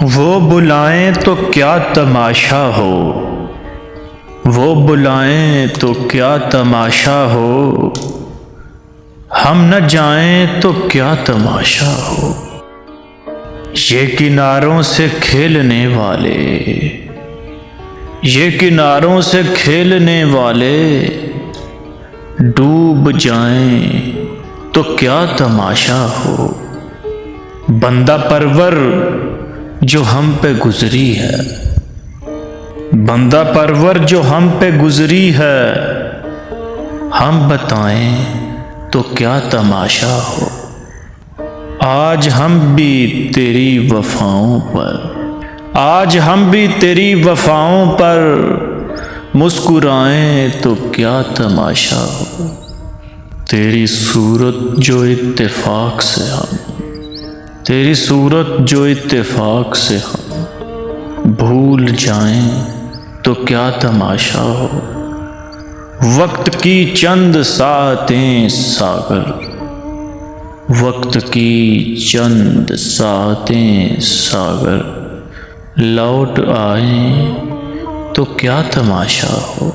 वो बुलाएं तो क्या तमाशा हो, वो बुलाएं तो क्या तमाशा हो, हम न जाएं तो क्या तमाशा हो। ये किनारों से खेलने वाले, ये किनारों से खेलने वाले डूब जाएं तो क्या तमाशा हो। बंदा परवर जो हम पे गुजरी है, बंदा परवर जो हम पे गुजरी है, हम बताएं तो क्या तमाशा हो। आज हम भी तेरी वफाओं पर, आज हम भी तेरी वफाओं पर मुस्कुराएं तो क्या तमाशा हो। तेरी सूरत जो इत्तेफाक से हम, तेरी सूरत जो इत्तेफाक से हम भूल जाएं तो क्या तमाशा हो। वक्त की चंद सातें सागर, वक्त की चंद सातें सागर लौट आए तो क्या तमाशा हो।